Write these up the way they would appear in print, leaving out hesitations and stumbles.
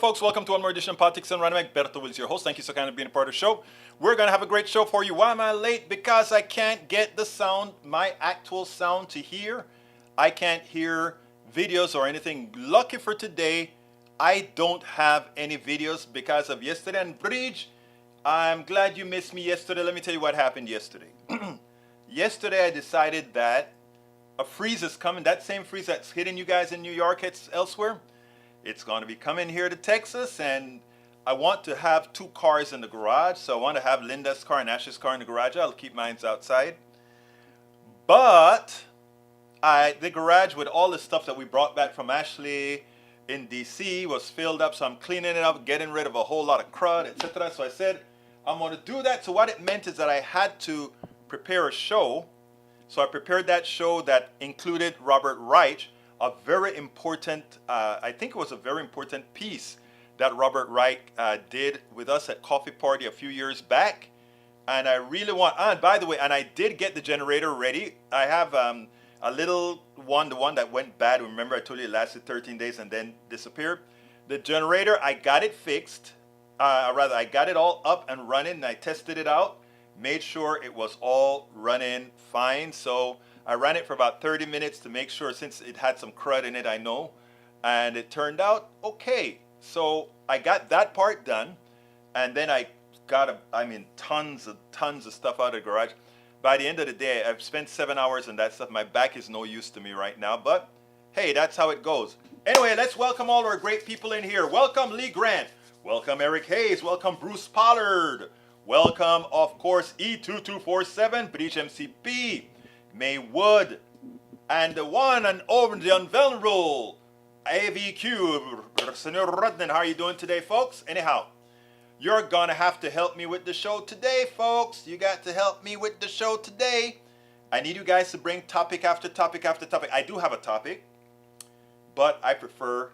folks, welcome to one more edition of Politics and Random. Berto is your host. Thank you so kindly for being a part of the show. We're going to have a great show for you. Why am I late? Because I can't get the sound, my actual sound to hear. I can't hear videos or anything. Lucky for today, I don't have any videos because of yesterday. And Bridge, I'm glad you missed me yesterday. Let me tell you what happened yesterday. Yesterday, I decided that a freeze is coming. That same freeze that's hitting you guys in New York, it's elsewhere. It's going to be coming here to Texas, and I want to have two cars in the garage. So I want to have Linda's car and Ash's car in the garage. I'll keep mine outside. But the garage with all the stuff that we brought back from Ashley in DC was filled up. So I'm cleaning it up, getting rid of a whole lot of crud, etc. So I said, I'm going to do that. So what it meant is that I had to prepare a show. So I prepared that show that included Robert Reich, a very important, I think it was a very important piece that Robert Reich did with us at Coffee Party a few years back. And I really want, and by the way, and I did get the generator ready. I have a little one, the one that went bad. Remember I told you it lasted 13 days and then disappeared. The generator, I got it fixed. Rather, I got it all up and running, and I tested it out. Made sure it was all running fine. So I ran it for about 30 minutes to make sure, since it had some crud in it, I know. And it turned out okay. So I got that part done. And then I got, tons of stuff out of the garage. By the end of the day, I've spent 7 hours on that stuff. My back is no use to me right now. But hey, that's how it goes. Anyway, let's welcome all our great people in here. Welcome Lee Grant. Welcome Eric Hayes. Welcome Bruce Pollard. Welcome, of course, E2247, British MCP. May Wood, and the one and only the unvulnerable AVQ, Senor Rudnan. How are you doing today, folks? Anyhow, you're gonna have to help me with the show today, folks. You got to help me with the show today. I need you guys to bring topic after topic after topic. I do have a topic, but I prefer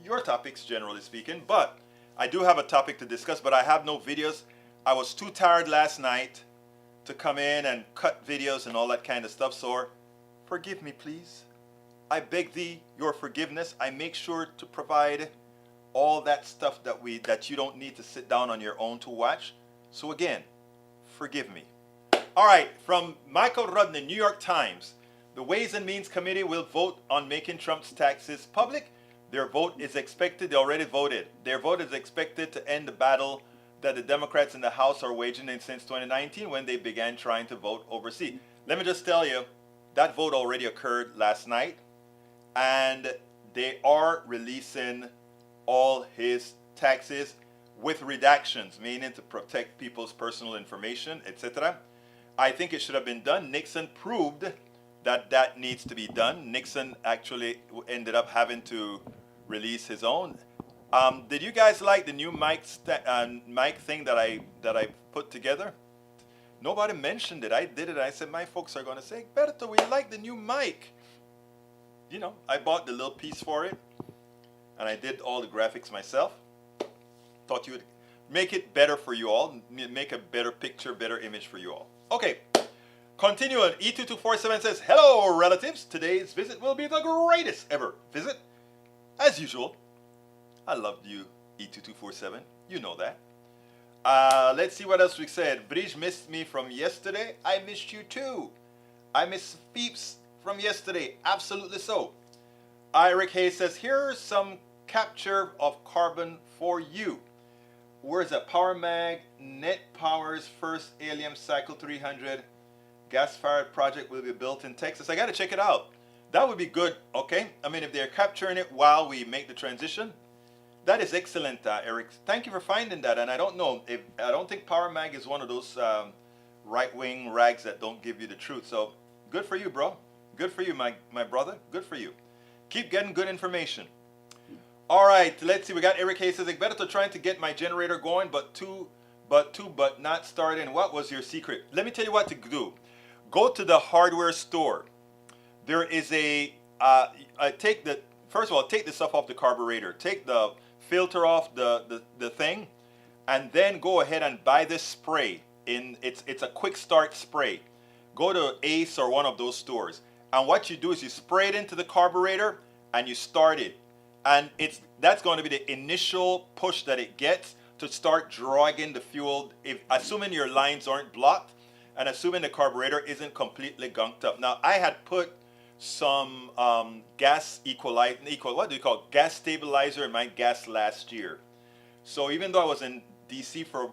your topics, generally speaking. But I do have a topic to discuss, but I have no videos. I was too tired last night to come in and cut videos and all that kind of stuff. So forgive me, please. I beg thee your forgiveness. I make sure to provide all that stuff that you don't need to sit down on your own to watch. So again, forgive me. All right, from Michael Rudnan, New York Times. The Ways and Means Committee will vote on making Trump's taxes public. Their vote is expected, they already voted. Their vote is expected to end the battle that the Democrats in the House are waging since 2019 when they began trying to vote overseas. Let me just tell you, that vote already occurred last night, and they are releasing all his taxes with redactions, meaning to protect people's personal information, etc. I think it should have been done. Nixon proved that that needs to be done. Nixon actually ended up having to release his own. Did you guys like the new mic thing that I put together? Nobody mentioned it. I did it. I said my folks are going to say, Berto, we like the new mic. You know, I bought the little piece for it, and I did all the graphics myself. Thought you would make it better for you all, make a better picture, better image for you all. Okay, continuing. E2247 says, hello, relatives. Today's visit will be the greatest ever visit, as usual. I loved you, E2247. You know that. Let's see what else we said. Bridge missed me from yesterday. I missed you too. I miss Peeps from yesterday. Absolutely so. Eric Hayes says, here's some capture of carbon for you. Where's that? Power Mag, Net Power's first Alien Cycle 300 gas-fired project will be built in Texas. I got to check it out. That would be good, okay? I mean, if they're capturing it while we make the transition, that is excellent, Eric. Thank you for finding that. And I don't know, I don't think Power Mag is one of those right-wing rags that don't give you the truth. So good for you, bro. Good for you, my brother. Good for you. Keep getting good information. All right, let's see. We got Eric Hayes says, Egberto trying to get my generator going, but not starting. What was your secret? Let me tell you what to do. Go to the hardware store. There is first of all, take the stuff off the carburetor. Take the filter off the thing, and then go ahead and buy this spray. It's a quick start spray. Go to Ace or one of those stores, and what you do is you spray it into the carburetor and you start it, and it's that's going to be the initial push that it gets to start dragging the fuel, if assuming your lines aren't blocked and assuming the carburetor isn't completely gunked up. Now, I had put some gas what do you call it? Gas stabilizer in my gas last year. So even though I was in DC for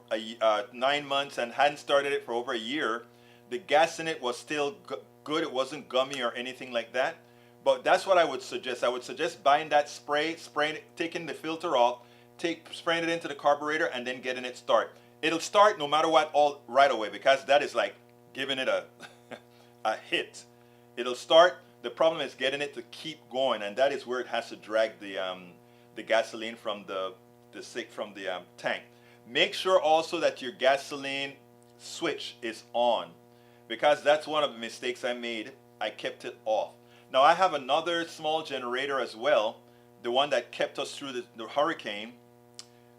9 months and hadn't started it for over a year, the gas in it was still good. It wasn't gummy or anything like that. But that's what I would suggest. I would suggest buying that spraying it, taking the filter off, spraying it into the carburetor, and then getting it start. It'll start no matter what all right away, because that is like giving it a a hit. It'll start. The problem is getting it to keep going, and that is where it has to drag the gasoline from the tank. Make sure also that your gasoline switch is on, because that's one of the mistakes I made. I kept it off. Now I have another small generator as well, the one that kept us through the hurricane,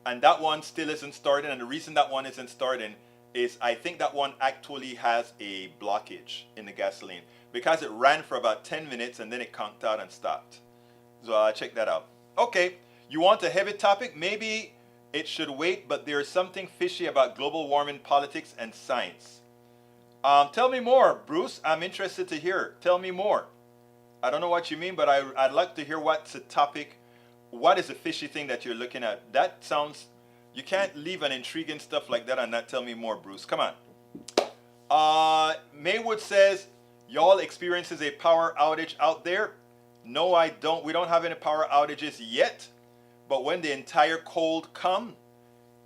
and that one still isn't starting. And the reason that one isn't starting is I think that one actually has a blockage in the gasoline, because it ran for about 10 minutes and then it conked out and stopped. So check that out. Okay, you want a heavy topic? Maybe it should wait, but there's something fishy about global warming politics and science. Tell me more, Bruce. I'm interested to hear. Tell me more. I don't know what you mean, but I'd like to hear what's the topic. What is the fishy thing that you're looking at? That sounds, you can't leave an intriguing stuff like that and not tell me more, Bruce. Come on. Maywood says, y'all experiences a power outage out there? No, I don't. We don't have any power outages yet. But when the entire cold come,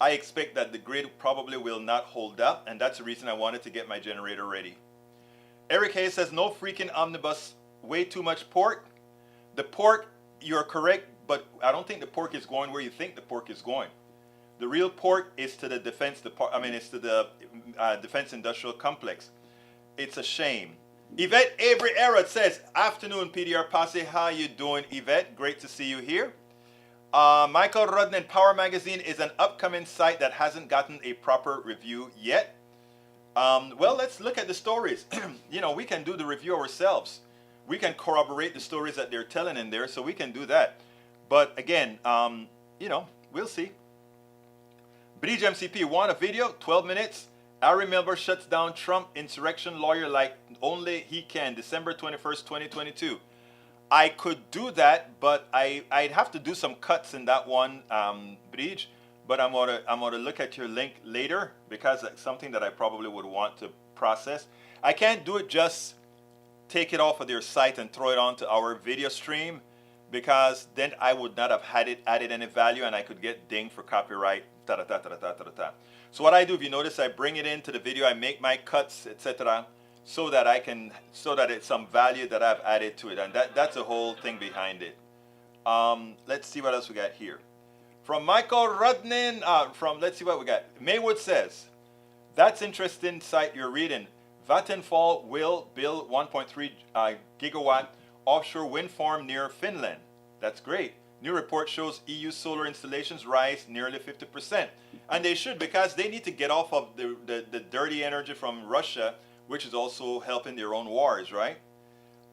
I expect that the grid probably will not hold up. And that's the reason I wanted to get my generator ready. Eric Hayes says, no freaking omnibus. Way too much pork. The pork, you're correct, but I don't think the pork is going where you think the pork is going. The real pork is to the defense department. I mean, it's to the defense industrial complex. It's a shame. Yvette Avery Errott says, afternoon PDR Posse. How you doing, Yvette? Great to see you here. Michael Rudnan, Power Magazine is an upcoming site that hasn't gotten a proper review yet. Well, let's look at the stories. You know, we can do the review ourselves. We can corroborate the stories that they're telling in there, so we can do that. But again, you know, we'll see. Bridge MCP, want a video? 12 minutes. Ari Melber shuts down Trump insurrection lawyer like only he can. December 21st, 2022. I could do that, but I'd have to do some cuts in that one, Bridge. But I'm gonna look at your link later, because that's something that I probably would want to process. I can't do it just take it off of their site and throw it onto our video stream, because then I would not have had it added any value and I could get dinged for copyright. So what I do, if you notice, I bring it into the video, I make my cuts, etc., so that it's some value that I've added to it, and that's the whole thing behind it. Let's see what else we got here. From Michael Rudnin, let's see what we got. Maywood says, that's interesting site you're reading. Vattenfall will build 1.3 gigawatt offshore wind farm near Finland. That's great. New report shows EU solar installations rise nearly 50%. And they should, because they need to get off of the dirty energy from Russia, which is also helping their own wars, right?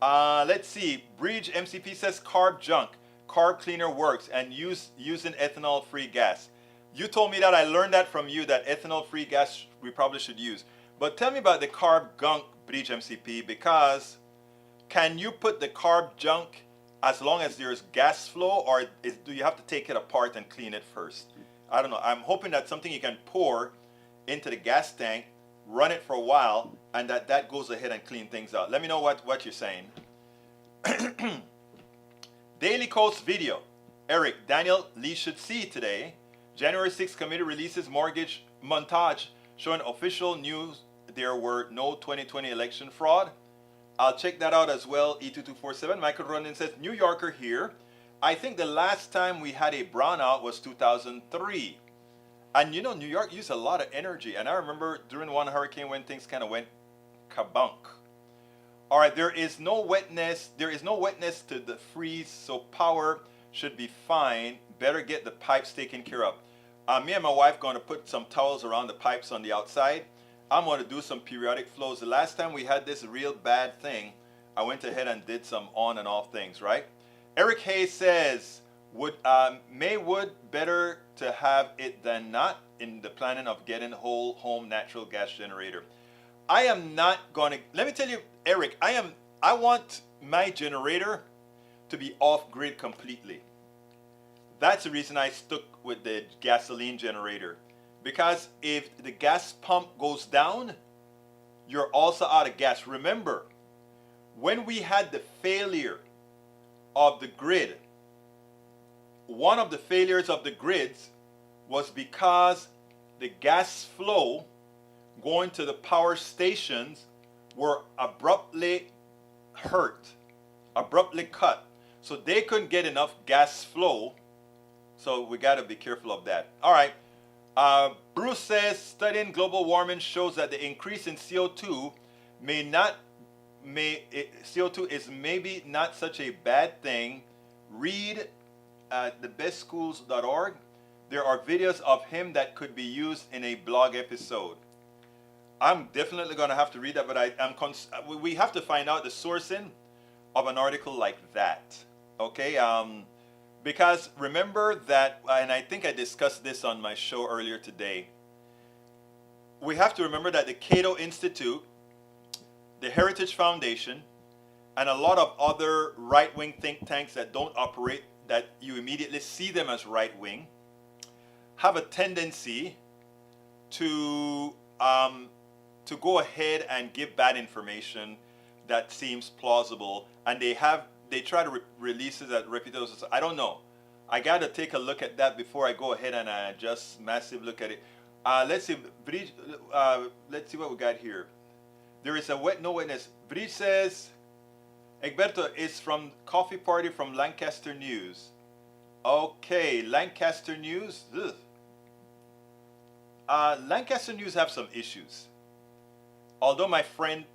Let's see. Bridge MCP says carb junk. Carb cleaner works, and using ethanol-free gas. You told me that. I learned that from you, that ethanol-free gas we probably should use. But tell me about the carb gunk, Bridge MCP, because can you put the carb junk as long as there's gas flow, or do you have to take it apart and clean it first? I don't know. I'm hoping that's something you can pour into the gas tank, run it for a while, and that goes ahead and clean things out. Let me know what you're saying. Daily Coast video. Eric, Daniel Lee should see today. January 6th committee releases mortgage montage showing official news there were no 2020 election fraud. I'll check that out as well. E2247. Michael Ronan says, New Yorker here. I think the last time we had a brownout was 2003. And you know, New York used a lot of energy. And I remember during one hurricane when things kind of went kabunk. All right, there is no wetness. There is no wetness to the freeze, so power should be fine. Better get the pipes taken care of. Me and my wife going to put some towels around the pipes on the outside. I'm going to do some periodic flows. The last time we had this real bad thing, I went ahead and did some on and off things, right? Eric Hayes says, would better to have it than not in the planning of getting whole home natural gas generator. I am not going to. Let me tell you, Eric. I want my generator to be off grid completely. That's the reason I stuck with the gasoline generator. Because if the gas pump goes down, you're also out of gas. Remember, when we had the failure of the grid, one of the failures of the grids was because the gas flow going to the power stations were abruptly hurt, abruptly cut. So they couldn't get enough gas flow. So we got to be careful of that. All right. Bruce says studying global warming shows that the increase in CO2 CO2 is maybe not such a bad thing. Read at thebestschools.org. There are videos of him that could be used in a blog episode. I'm definitely going to have to read that, but we have to find out the sourcing of an article like that. Okay? Because remember that, and I think I discussed this on my show earlier today, we have to remember that the Cato Institute, the Heritage Foundation, and a lot of other right-wing think tanks that don't operate, that you immediately see them as right-wing, have a tendency to go ahead and give bad information that seems plausible, and they try to release it at reputable. I don't know. I got to take a look at that before I go ahead and just massive look at it. Let's see. Let's see what we got here. There is no witness. Bridge says, Egberto is from Coffee Party from Lancaster News. Okay, Lancaster News. Lancaster News have some issues. Although my friend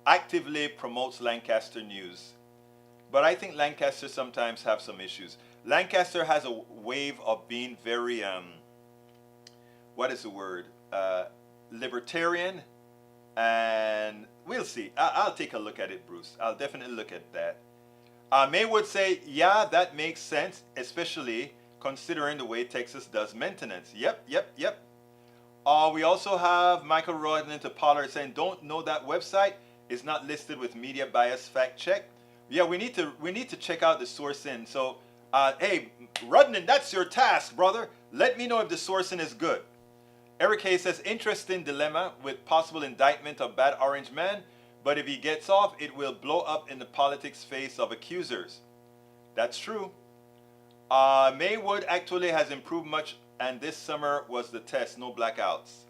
actively promotes Lancaster News, but I think Lancaster sometimes have some issues. Lancaster has a wave of being very, what is the word? Libertarian, and we'll see. I'll take a look at it, Bruce. I'll definitely look at that. May would say, yeah, that makes sense, especially considering the way Texas does maintenance. Yep. We also have Michael Rodden into Pollard saying, don't know that website is not listed with media bias fact check. Yeah, we need to check out the sourcing. So, hey, Rodden, that's your task, brother. Let me know if the sourcing is good. Eric Hayes says, interesting dilemma with possible indictment of bad orange man, but if he gets off, it will blow up in the politics face of accusers. That's true. Maywood actually has improved much, and this summer was the test, no blackouts.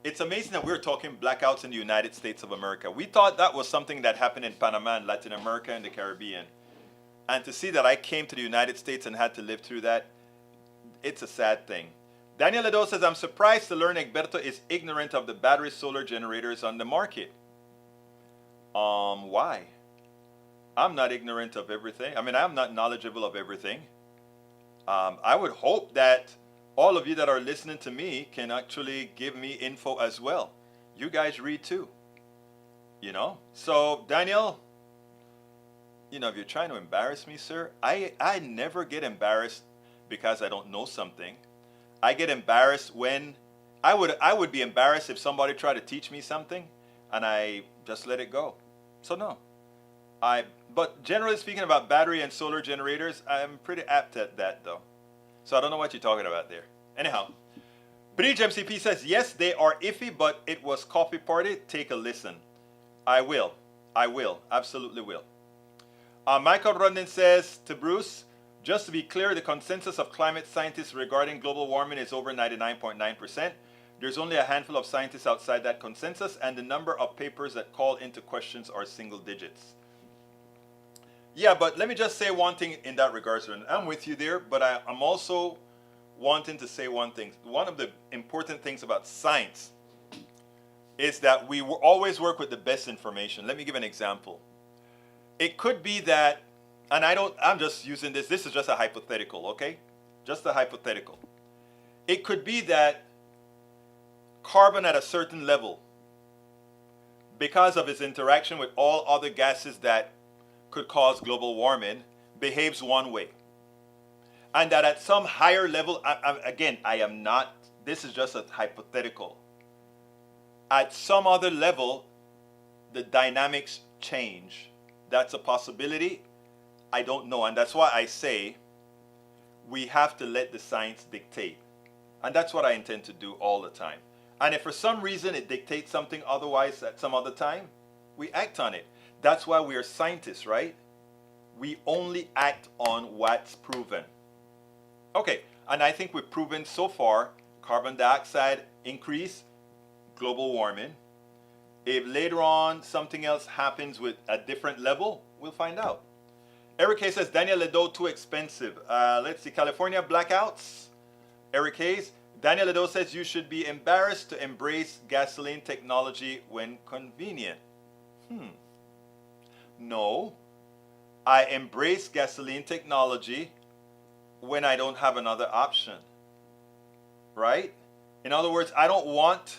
It's amazing that we're talking blackouts in the United States of America. We thought that was something that happened in Panama and Latin America and the Caribbean. And to see that I came to the United States and had to live through that, it's a sad thing. Daniel Ledo says, I'm surprised to learn Egberto is ignorant of the battery solar generators on the market. Why? I'm not ignorant of everything. I mean, I'm not knowledgeable of everything. I would hope that all of you that are listening to me can actually give me info as well. You guys read too. You know? So, Daniel, you know, if you're trying to embarrass me, sir, I never get embarrassed because I don't know something. I get embarrassed when I would be embarrassed if somebody tried to teach me something and I just let it go. So no. But generally speaking about battery and solar generators, I'm pretty apt at that though. So I don't know what you're talking about there. Anyhow, Bridge MCP says, yes, they are iffy, but it was Coffee Party. Take a listen. I will. Absolutely will. Michael Rondon says to Bruce, just to be clear, the consensus of climate scientists regarding global warming is over 99.9%. There's only a handful of scientists outside that consensus, and the number of papers that call into questions are single digits. Yeah, but let me just say one thing in that regards, and I'm with you there, but I'm also wanting to say one thing. One of the important things about science is that we always work with the best information. Let me give an example. It could be that, and I'm just using this is just a hypothetical, okay? Just a hypothetical. It could be that carbon at a certain level, because of its interaction with all other gases that could cause global warming, behaves one way. And that at some higher level, again, I am not, this is just a hypothetical. At some other level, the dynamics change. That's a possibility. I don't know. And that's why I say we have to let the science dictate. And that's what I intend to do all the time. And if for some reason it dictates something otherwise at some other time, we act on it. That's why we are scientists, right? We only act on what's proven. Okay, and I think we've proven so far carbon dioxide increase, global warming. If later on something else happens with a different level, we'll find out. Eric Hayes says, Daniel Ledo too expensive. Let's see, California blackouts. Eric Hayes, Daniel Ledo says you should be embarrassed to embrace gasoline technology when convenient. No, I embrace gasoline technology when I don't have another option. Right? In other words, I don't want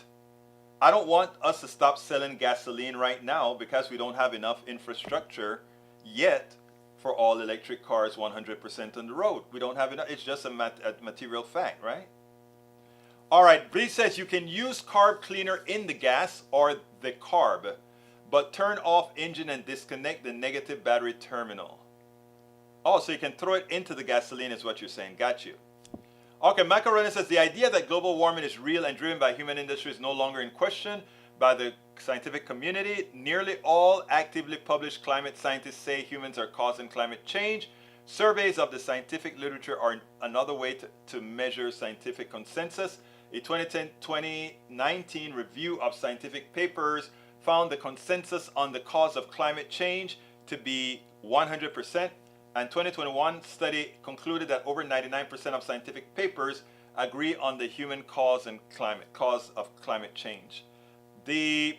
us to stop selling gasoline right now because we don't have enough infrastructure yet for all electric cars 100% on the road. We don't have enough. It's just a material fact, right? All right, Bree says you can use carb cleaner in the gas or the carb, but turn off engine and disconnect the negative battery terminal. Oh, so you can throw it into the gasoline is what you're saying. Got you. Okay, Macaroni says the idea that global warming is real and driven by human industry is no longer in question by the scientific community. Nearly all actively published climate scientists say humans are causing climate change. Surveys of the scientific literature are another way to measure scientific consensus. A 2019 review of scientific papers found the consensus on the cause of climate change to be 100%. And 2021 study concluded that over 99% of scientific papers agree on the human cause of climate change. The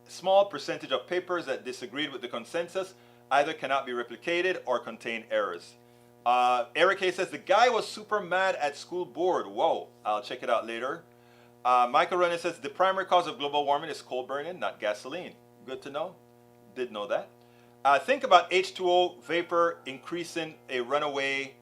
small percentage of papers that disagreed with the consensus either cannot be replicated or contain errors. Eric A says the guy was super mad at school board. Whoa, I'll check it out later. Michael Renner says the primary cause of global warming is coal burning, not gasoline. Good to know. Did know that. Think about H2O vapor increasing a runaway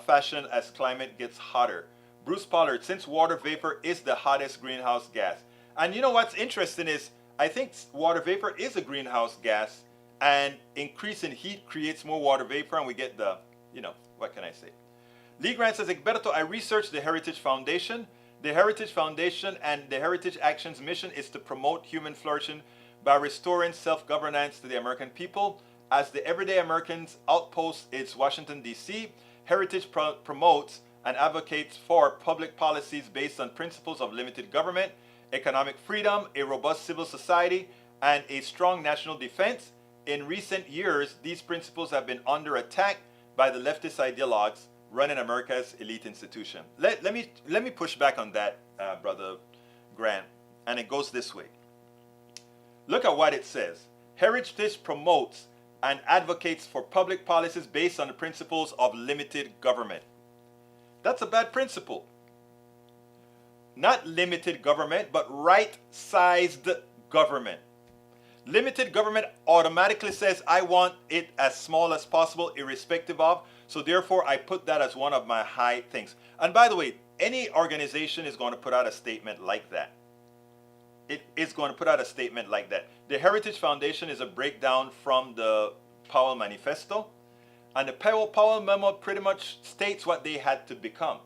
fashion as climate gets hotter. Bruce Pollard, since water vapor is the hottest greenhouse gas. And you know what's interesting is I think water vapor is a greenhouse gas, and increasing heat creates more water vapor, and we get the, what can I say? Lee Grant says, Egberto, I researched the Heritage Foundation. The Heritage Foundation and the Heritage Action's mission is to promote human flourishing by restoring self-governance to the American people. As the Everyday Americans outpost is Washington, D.C., Heritage promotes and advocates for public policies based on principles of limited government, economic freedom, a robust civil society, and a strong national defense. In recent years, these principles have been under attack by the leftist ideologues running America's elite institution. Let me push back on that, Brother Grant, and it goes this way. Look at what it says. Heritage promotes and advocates for public policies based on the principles of limited government. That's a bad principle. Not limited government, but right-sized government. Limited government automatically says I want it as small as possible, irrespective of. So therefore, I put that as one of my high things. And by the way, any organization is going to put out a statement like that. It is going to put out a statement like that. The Heritage Foundation is a breakdown from the Powell Manifesto. And the Powell Memo pretty much states what they had to become.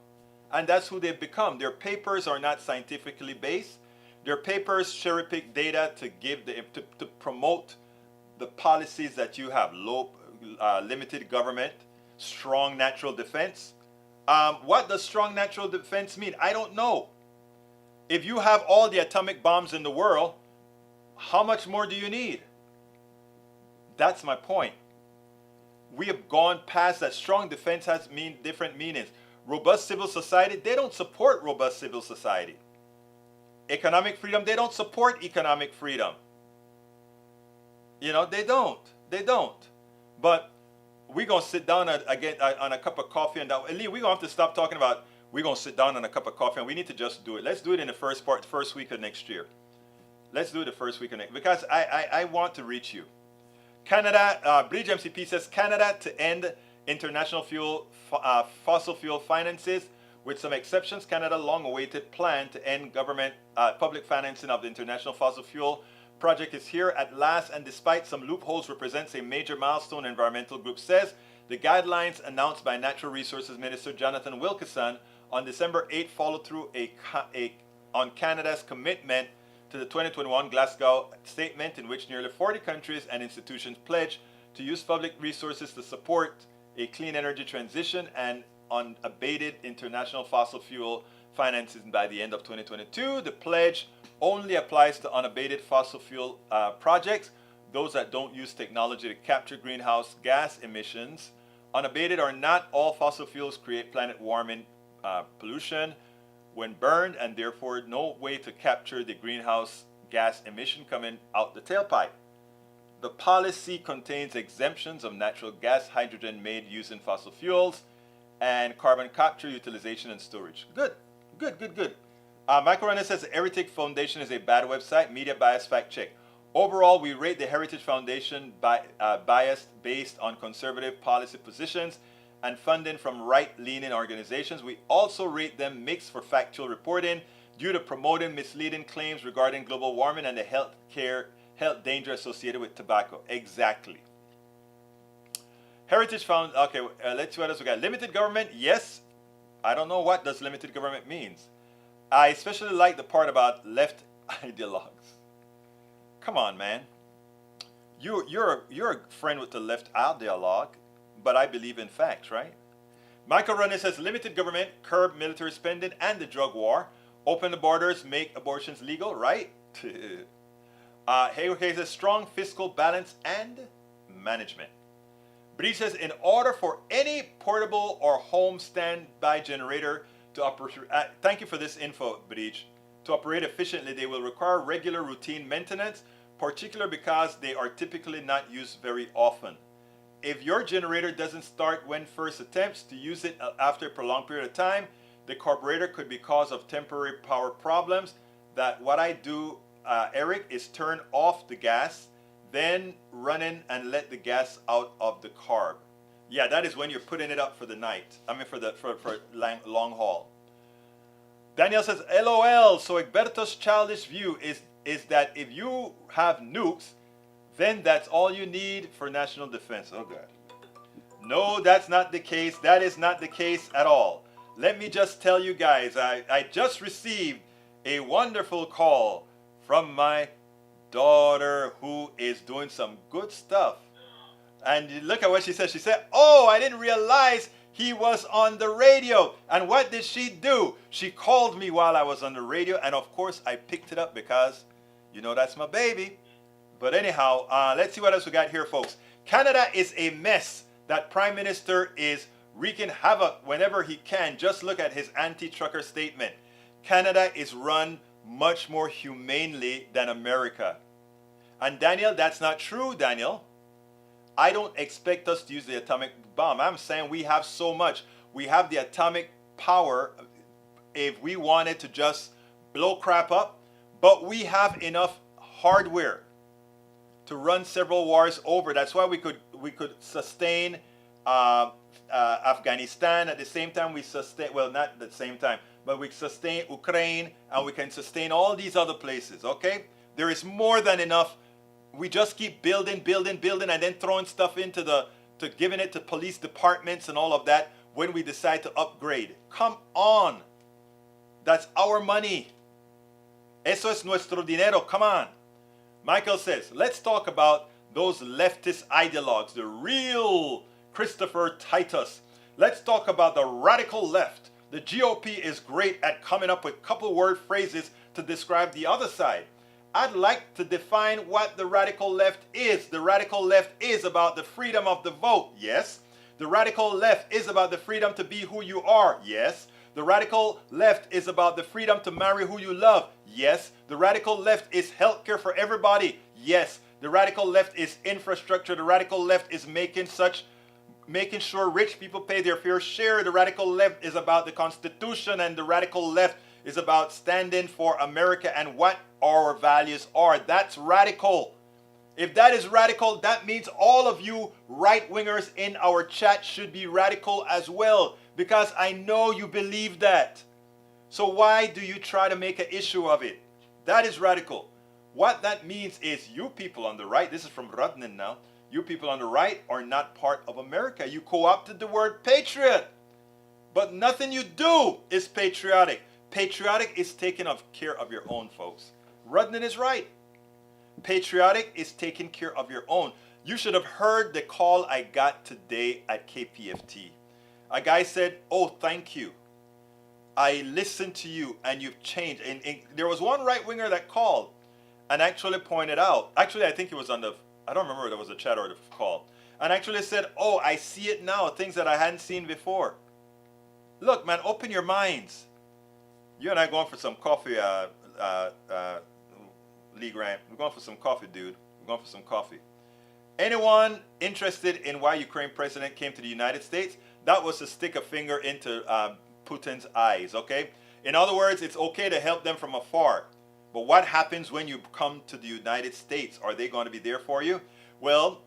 And that's who they've become. Their papers are not scientifically based. Their papers cherry pick data to give to promote the policies that you have. Limited government, strong natural defense. What does strong natural defense mean? I don't know. If you have all the atomic bombs in the world, how much more do you need? That's my point. We have gone past that. Strong defense has different meanings. Robust civil society, they don't support robust civil society. Economic freedom, they don't support economic freedom. They don't. They don't. But we're going to sit down again on a cup of coffee. And Lee, we're going to have to stop talking about we're going to sit down on a cup of coffee, and we need to just do it. Let's do it in the first week of next year. Let's do it the first week of next, because I want to reach you. Canada, Bridge MCP says Canada to end international fossil fuel finances. With some exceptions, Canada's long-awaited plan to end government public financing of the international fossil fuel project is here at last, and despite some loopholes, represents a major milestone, environmental group says. The guidelines announced by Natural Resources Minister Jonathan Wilkinson on December 8 followed through on Canada's commitment to the 2021 Glasgow Statement, in which nearly 40 countries and institutions pledged to use public resources to support a clean energy transition and unabated international fossil fuel financing by the end of 2022. The pledge only applies to unabated fossil fuel projects, those that don't use technology to capture greenhouse gas emissions. Unabated or not, all fossil fuels create planet warming pollution when burned, and therefore no way to capture the greenhouse gas emission coming out the tailpipe. The policy contains exemptions of natural gas, hydrogen made using fossil fuels, and carbon capture, utilization, and storage. Good. Michael Renner says the Heritage Foundation is a bad website. Media bias fact check. Overall, we rate the Heritage Foundation biased based on conservative policy positions and funding from right-leaning organizations. We also rate them mixed for factual reporting due to promoting misleading claims regarding global warming and the health danger associated with tobacco. Exactly. Heritage Found, okay, let's see what else we got. Limited government, yes. I don't know what does limited government means. I especially like the part about left ideologues. Come on, man. You're a friend with the left ideologue, but I believe in facts, right? Michael Runner says limited government, curb military spending and the drug war, open the borders, make abortions legal, right? Hey, says strong fiscal balance and management. Breach says in order for any portable or home standby generator to operate, thank you for this info, Breach. To operate efficiently, they will require regular routine maintenance, particularly because they are typically not used very often. If your generator doesn't start when first attempts to use it after a prolonged period of time, the carburetor could be cause of temporary power problems. That what I do, Eric, is turn off the gas, then run in and let the gas out of the carb. Yeah, that is when you're putting it up for the night. I mean for long haul. Daniel says, LOL. So Egberto's childish view is that if you have nukes, then that's all you need for national defense. Oh God. No, that's not the case. That is not the case at all. Let me just tell you guys, I just received a wonderful call from my daughter who is doing some good stuff. And look at what she said. She said, oh, I didn't realize he was on the radio. And what did she do? She called me while I was on the radio. And of course, I picked it up because, you know, that's my baby. But anyhow, let's see what else we got here, folks. Canada is a mess. That Prime Minister is wreaking havoc whenever he can. Just look at his anti-trucker statement. Canada is run much more humanely than America. And Daniel, that's not true, Daniel. I don't expect us to use the atomic bomb. I'm saying we have so much. We have the atomic power if we wanted to just blow crap up, but we have enough hardware to run several wars over. That's why we could sustain Afghanistan at the same time we sustain, well, not at the same time, but we sustain Ukraine, and we can sustain all these other places, okay? There is more than enough. We just keep building, and then throwing stuff into giving it to police departments and all of that when we decide to upgrade. Come on. That's our money. Eso es nuestro dinero. Come on. Michael says, let's talk about those leftist ideologues, the real Christopher Titus. Let's talk about the radical left. The GOP is great at coming up with couple word phrases to describe the other side. I'd like to define what the radical left is. The radical left is about the freedom of the vote. Yes. The radical left is about the freedom to be who you are. Yes. The radical left is about the freedom to marry who you love. Yes. The radical left is healthcare for everybody. Yes. The radical left is infrastructure. The radical left is making sure rich people pay their fair share. The radical left is about the Constitution, and the radical left is about standing for America and what our values are. That's radical. If that is radical, that means all of you right-wingers in our chat should be radical as well, because I know you believe that. So why do you try to make an issue of it? That is radical. What that means is you people on the right, this is from Rudnin now, you people on the right are not part of America. You co-opted the word patriot. But nothing you do is patriotic. Patriotic is taking care of your own, folks. Rudnin is right. Patriotic is taking care of your own. You should have heard the call I got today at KPFT. A guy said, "Oh, thank you. I listened to you and you've changed." And there was one right winger that called and actually pointed out, actually I think it was on the, I don't remember if it was a chat or the call, and actually said, "Oh, I see it now, things that I hadn't seen before." Look, man, open your minds. You and I going for some coffee, Lee Grant. We're going for some coffee, dude. We're going for some coffee. Anyone interested in why Ukraine president came to the United States? That was to stick a finger into Putin's eyes, okay? In other words, it's okay to help them from afar. But what happens when you come to the United States? Are they going to be there for you? Well,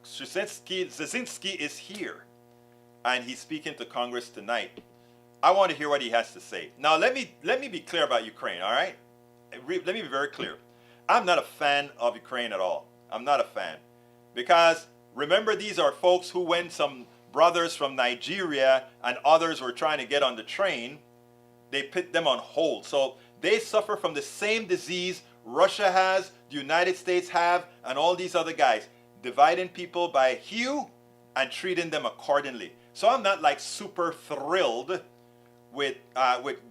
Szynski is here, and he's speaking to Congress tonight. I want to hear what he has to say. Now, let me be clear about Ukraine, all right? Let me be very clear. I'm not a fan of Ukraine at all. I'm not a fan. Because, remember, these are folks who, when some brothers from Nigeria and others were trying to get on the train, they put them on hold. So they suffer from the same disease Russia has, the United States have, and all these other guys, dividing people by hue and treating them accordingly. So I'm not like super thrilled with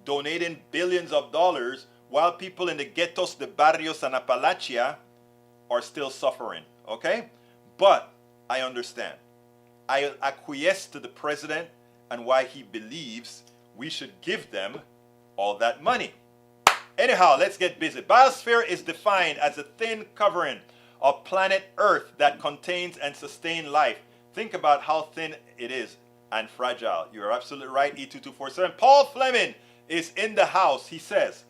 donating billions of dollars while people in the ghettos, the barrios, and Appalachia are still suffering, okay? But I understand. I acquiesce to the president and why he believes we should give them all that money. Anyhow, let's get busy. Biosphere is defined as a thin covering of planet Earth that contains and sustains life. Think about how thin it is and fragile. You're absolutely right, E2247. Paul Fleming is in the house. He says,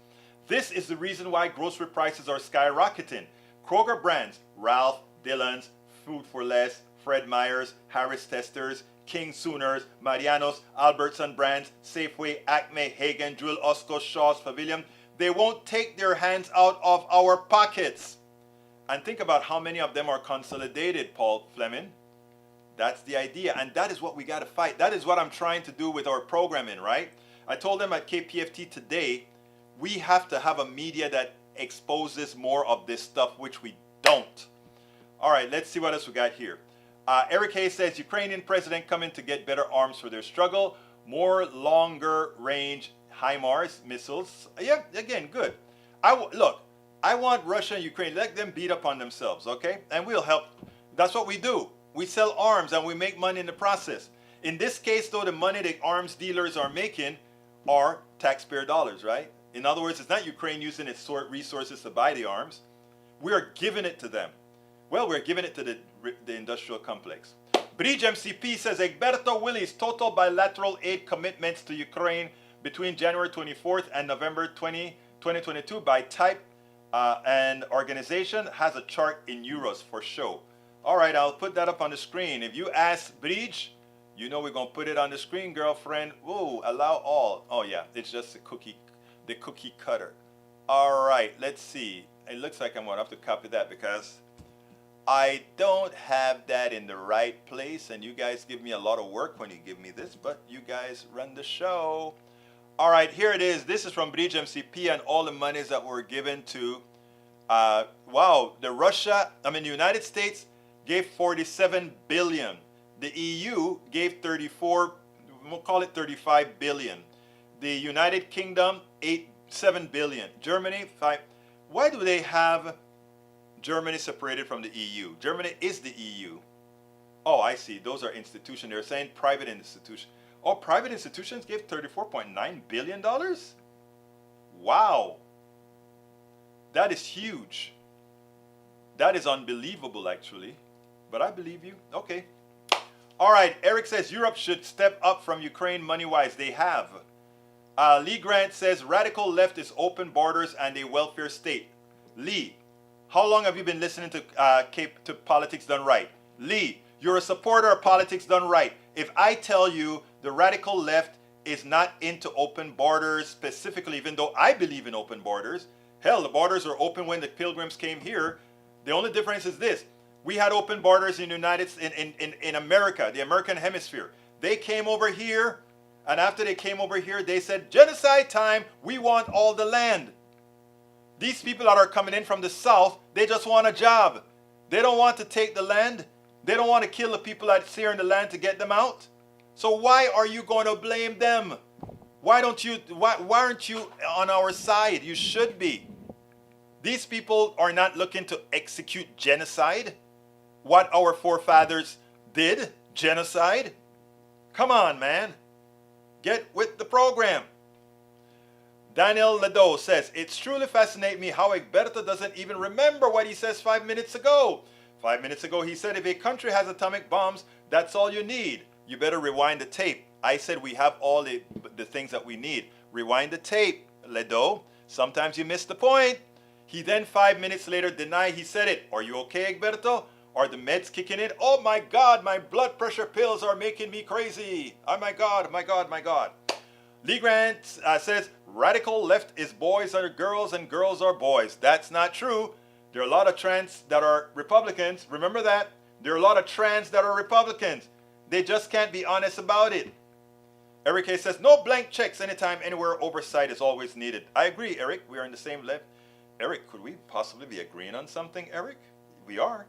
"This is the reason why grocery prices are skyrocketing. Kroger brands, Ralph, Dillon's, Food for Less, Fred Meyer's, Harris Testers, King Sooners, Mariano's, Albertson brands, Safeway, Acme, Hagen, Jewel Osco, Shaw's Pavilion, they won't take their hands out of our pockets." And think about how many of them are consolidated, Paul Fleming. That's the idea, and that is what we got to fight. That is what I'm trying to do with our programming, right? I told them at KPFT today, we have to have a media that exposes more of this stuff, which we don't. All right, let's see what else we got here. Eric Hayes says, Ukrainian president coming to get better arms for their struggle, more longer range HIMARS missiles. Yeah, again, good. Look, I want Russia and Ukraine, let them beat up on themselves, okay? And we'll help. That's what we do. We sell arms and we make money in the process. In this case, though, the money the arms dealers are making are taxpayer dollars, right? In other words, it's not Ukraine using its resources to buy the arms. We are giving it to them. Well, we're giving it to the industrial complex. Bridge MCP says, Egberto Willis, total bilateral aid commitments to Ukraine between January 24th and November 2022 by type and organization has a chart in euros for show. All right, I'll put that up on the screen. If you ask Bridge, you know we're going to put it on the screen, girlfriend. Whoa, allow all. Oh, yeah, it's just the cookie cutter. All right, let's see. It looks like I'm going to have to copy that because I don't have that in the right place, and you guys give me a lot of work when you give me this, but you guys run the show. All right, here it is. This is from Bridge MCP and all the monies that were given to, the United States gave 47 billion. The EU gave 34, we'll call it 35 billion. The United Kingdom, 7 billion. Germany, 5. Why do they have Germany separated from the EU? Germany is the EU. Oh, I see. Those are institutions. They're saying private institutions. Oh, private institutions gave $34.9 billion? Wow. That is huge. That is unbelievable, actually. But I believe you. Okay. All right. Eric says Europe should step up from Ukraine money-wise. They have. Lee Grant says radical left is open borders and a welfare state. Lee, How long have you been listening to Politics Done Right? Lee, you're a supporter of Politics Done Right. If I tell you the radical left is not into open borders specifically, even though I believe in open borders, hell, the borders were open when the pilgrims came here. The only difference is this. We had open borders in in America, the American hemisphere. They came over here, and after they came over here, they said, genocide time, we want all the land. These people that are coming in from the south, they just want a job. They don't want to take the land. They don't want to kill the people that's here in the land to get them out. So why are you going to blame them? Why aren't you on our side? You should be. These people are not looking to execute genocide. What our forefathers did, genocide. Come on, man. Get with the program. Daniel Ledo says, it's truly fascinating me how Egberto doesn't even remember what he says 5 minutes ago. 5 minutes ago he said, if a country has atomic bombs, that's all you need. You better rewind the tape. I said we have all the things that we need. Rewind the tape, Ledo. Sometimes you miss the point. He then 5 minutes later denied he said it. Are you okay, Egberto? Are the meds kicking in? Oh my God, my blood pressure pills are making me crazy. Oh my God, my God, my God. Lee Grant says, radical left is boys are girls and girls are boys. That's not true. There are a lot of trans that are Republicans. Remember that? There are a lot of trans that are Republicans. They just can't be honest about it. Eric A says, no blank checks anytime, anywhere. Oversight is always needed. I agree, Eric. We are in the same level. Eric, could we possibly be agreeing on something, Eric? We are.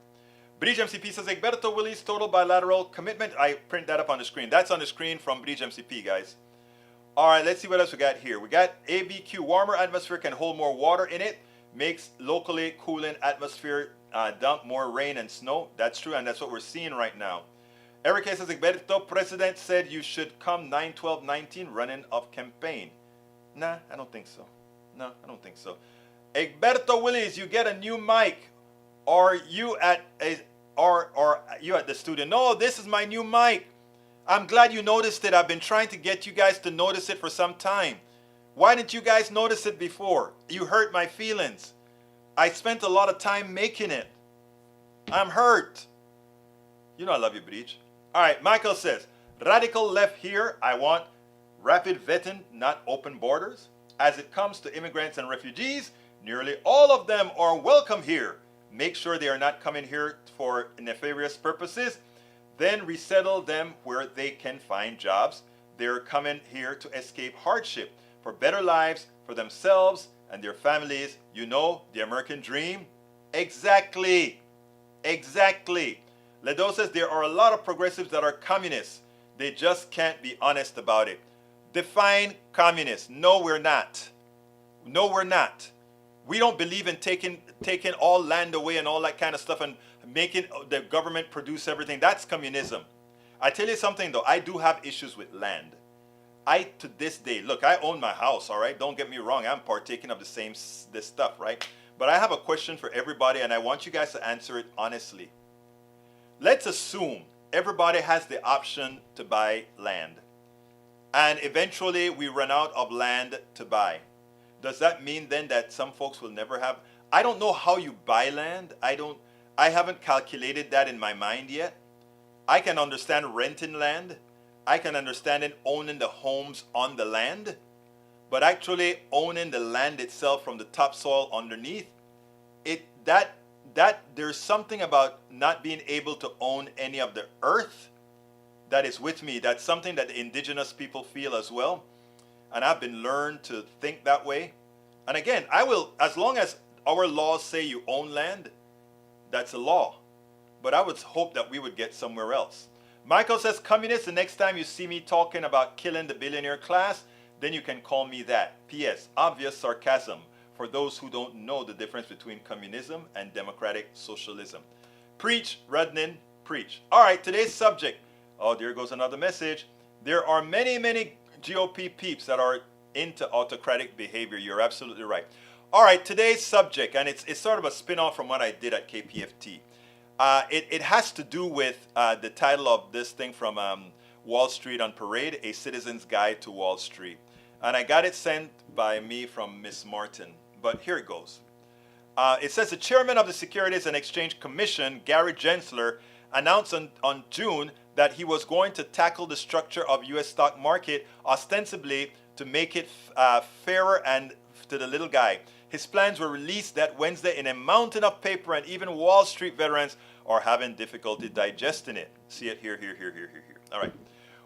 Bridge MCP says, Egberto Willis total bilateral commitment. I print that up on the screen. That's on the screen from Bridge MCP, guys. All right, let's see what else we got here. We got ABQ, warmer atmosphere can hold more water in it. Makes locally cooling atmosphere dump more rain and snow. That's true, and that's what we're seeing right now. Eric A says, Egberto, president said you should come 9/12/19 running of campaign. Nah, I don't think so. No, I don't think so. Egberto Willis, you get a new mic. Are you at you at the studio? No, this is my new mic. I'm glad you noticed it. I've been trying to get you guys to notice it for some time. Why didn't you guys notice it before? You hurt my feelings. I spent a lot of time making it. I'm hurt. You know I love you, Breach. All right, Michael says, radical left here, I want rapid vetting, not open borders. As it comes to immigrants and refugees, nearly all of them are welcome here. Make sure they are not coming here for nefarious purposes. Then resettle them where they can find jobs. They're coming here to escape hardship, for better lives for themselves and their families. You know, the American dream. Exactly. Exactly. Ledo says there are a lot of progressives that are communists. They just can't be honest about it. Define communist. No, we're not. No, we're not. We don't believe in taking all land away and all that kind of stuff and making the government produce everything. That's communism. I tell you something though, I do have issues with land. To this day, look, I own my house, all right? Don't get me wrong, I'm partaking of this stuff, right? But I have a question for everybody and I want you guys to answer it honestly. Let's assume everybody has the option to buy land. And eventually we run out of land to buy. Does that mean then that some folks will never have? I don't know how you buy land. I haven't calculated that in my mind yet. I can understand renting land. I can understand owning the homes on the land. But actually owning the land itself from the topsoil underneath, there's something about not being able to own any of the earth that is with me. That's something that the indigenous people feel as well. And I've been learned to think that way. And again, I will, as long as our laws say you own land, that's a law. But I would hope that we would get somewhere else. Michael says, communist, the next time you see me talking about killing the billionaire class, then you can call me that. P.S. Obvious sarcasm for those who don't know the difference between communism and democratic socialism. Preach, Rudnin, preach. All right, today's subject. Oh, there goes another message. There are many, many GOP peeps that are into autocratic behavior. You're absolutely right. All right, today's subject, and it's sort of a spin-off from what I did at KPFT. It has to do with the title of this thing from Wall Street on Parade, A Citizen's Guide to Wall Street. And I got it sent by me from Miss Martin. But here it goes. It says the chairman of the Securities and Exchange Commission, Gary Gensler, announced on June that he was going to tackle the structure of U.S. stock market ostensibly to make it fairer and to the little guy. His plans were released that Wednesday in a mountain of paper, and even Wall Street veterans are having difficulty digesting it. See it here. All right.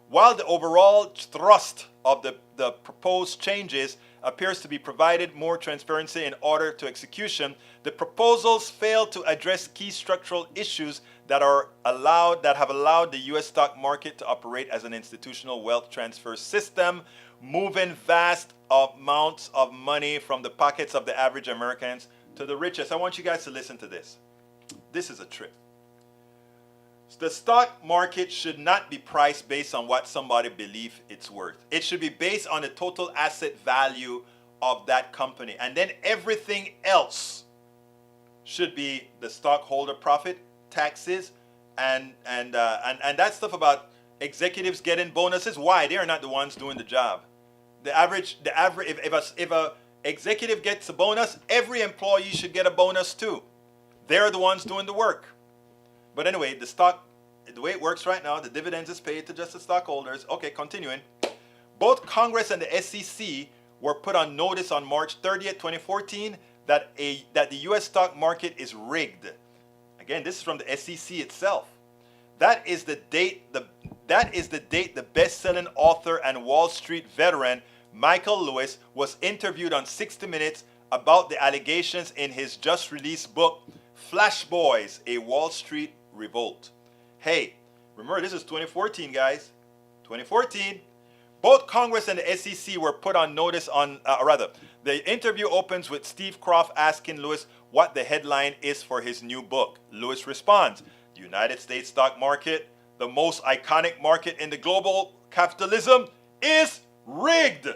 While the overall thrust of the proposed changes appears to be provided more transparency in order to execution, the proposals fail to address key structural issues that have allowed the U.S. stock market to operate as an institutional wealth transfer system, moving vast amounts of money from the pockets of the average Americans to the richest. I want you guys to listen to this. This is a trip. The stock market should not be priced based on what somebody believes it's worth. It should be based on the total asset value of that company. And then everything else should be the stockholder profit, taxes, and that stuff about executives getting bonuses. Why? They are not the ones doing the job. If a executive gets a bonus, every employee should get a bonus too. They're the ones doing the work. But anyway, the way it works right now, the dividends is paid to just the stockholders. Okay, continuing. Both Congress and the SEC were put on notice on March 30th, 2014 that the U.S. stock market is rigged. Again, this is from the SEC itself. That is the date the best-selling author and Wall Street veteran Michael Lewis was interviewed on 60 Minutes about the allegations in his just-released book, Flash Boys, A Wall Street Revolt. Hey, remember this is 2014, guys. 2014. Both Congress and the SEC were put on notice the interview opens with Steve Croft asking Lewis what the headline is for his new book. Lewis responds, "The United States stock market, the most iconic market in the global capitalism, is rigged."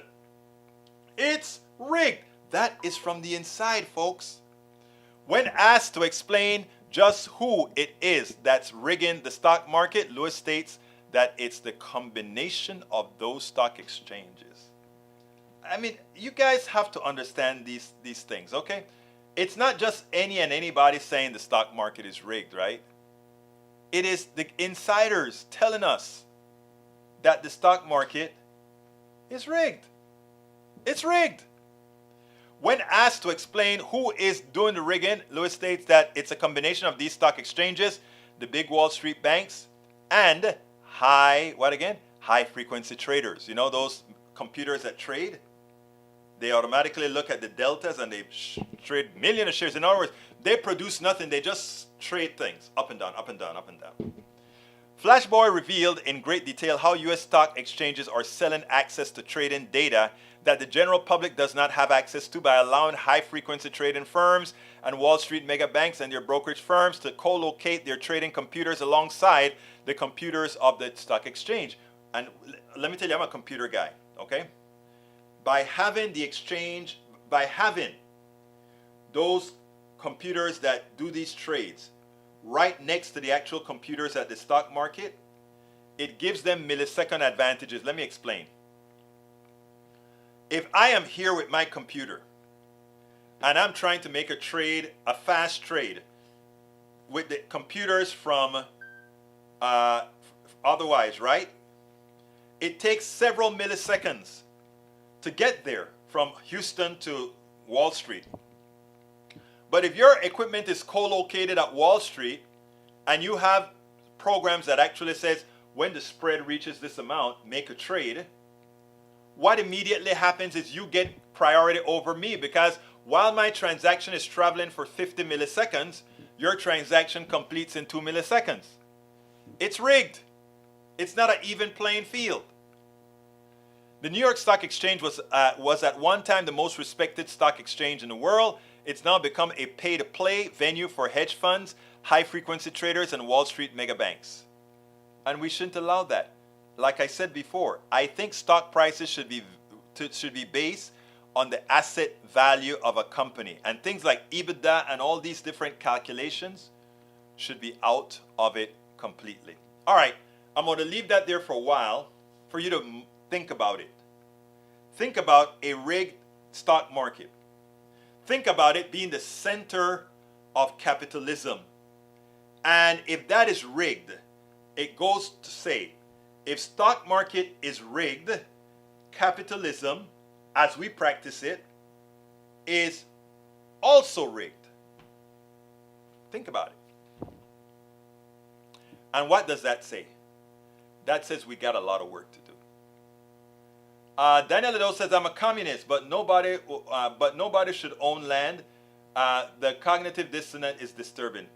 It's rigged. That is from the inside, folks. When asked to explain just who it is that's rigging the stock market, Lewis states that it's the combination of those stock exchanges. I mean, you guys have to understand these things, okay? It's not just anybody saying the stock market is rigged, right? It is the insiders telling us that the stock market is rigged. It's rigged. When asked to explain who is doing the rigging, Lewis states that it's a combination of these stock exchanges, the big Wall Street banks, and high frequency traders. You know those computers that trade? They automatically look at the deltas and they trade millions of shares. In other words, they produce nothing. They just trade things up and down, up and down, up and down. Flashboy revealed in great detail how U.S. stock exchanges are selling access to trading data that the general public does not have access to by allowing high-frequency trading firms and Wall Street mega banks and their brokerage firms to co-locate their trading computers alongside the computers of the stock exchange. And let me tell you, I'm a computer guy, okay? By having those computers that do these trades right next to the actual computers at the stock market, it gives them millisecond advantages. Let me explain. If I am here with my computer and I'm trying to make a trade, a fast trade, with the computers from otherwise, right? It takes several milliseconds to get there from Houston to Wall Street. But if your equipment is co-located at Wall Street and you have programs that actually says when the spread reaches this amount, make a trade, what immediately happens is you get priority over me, because while my transaction is traveling for 50 milliseconds, your transaction completes in 2 milliseconds. It's rigged. It's not an even playing field. The New York Stock Exchange was at one time the most respected stock exchange in the world. It's now become a pay-to-play venue for hedge funds, high-frequency traders, and Wall Street mega banks. And we shouldn't allow that. Like I said before, I think stock prices should be based on the asset value of a company. And things like EBITDA and all these different calculations should be out of it completely. All right, I'm going to leave that there for a while for you to think about it. Think about a rigged stock market. Think about it being the center of capitalism. And if that is rigged, it goes to say, if stock market is rigged, capitalism, as we practice it, is also rigged. Think about it. And what does that say? That says we got a lot of work to do. Daniel Lido says, I'm a communist, but nobody should own land. The cognitive dissonance is disturbing.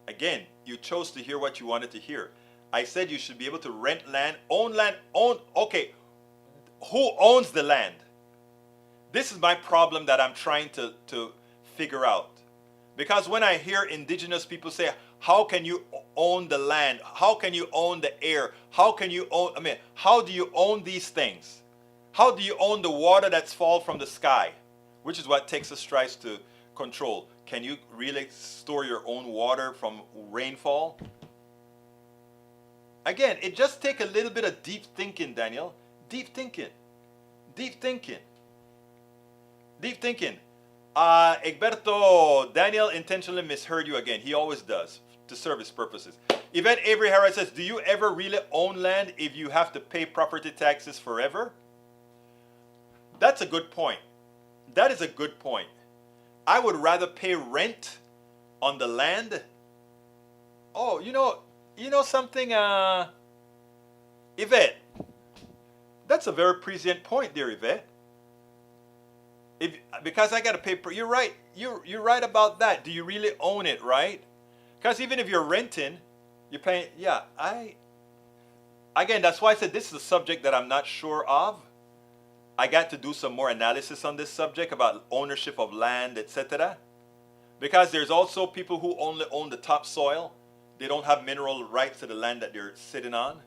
Again, you chose to hear what you wanted to hear. I said you should be able to rent land, own. Okay, who owns the land? This is my problem that I'm trying to figure out. Because when I hear indigenous people say, how can you own the land? How can you own the air? How can you own, how do you own these things? How do you own the water that's fall from the sky? Which is what Texas tries to control. Can you really store your own water from rainfall? Again, it just takes a little bit of deep thinking, Daniel. Deep thinking. Deep thinking. Deep thinking. Egberto, Daniel intentionally misheard you again. He always does, to serve his purposes. Yvette Avery Harris says, do you ever really own land if you have to pay property taxes forever? That's a good point. That is a good point. I would rather pay rent on the land. Oh, you know something, Yvette? That's a very prescient point there, Yvette. Because I got to pay, you're right. You're right about that. Do you really own it, right? Because even if you're renting, you're paying. Yeah, again, that's why I said this is a subject that I'm not sure of. I got to do some more analysis on this subject about ownership of land, etc. Because there's also people who only own the topsoil. They don't have mineral rights to the land that they're sitting on.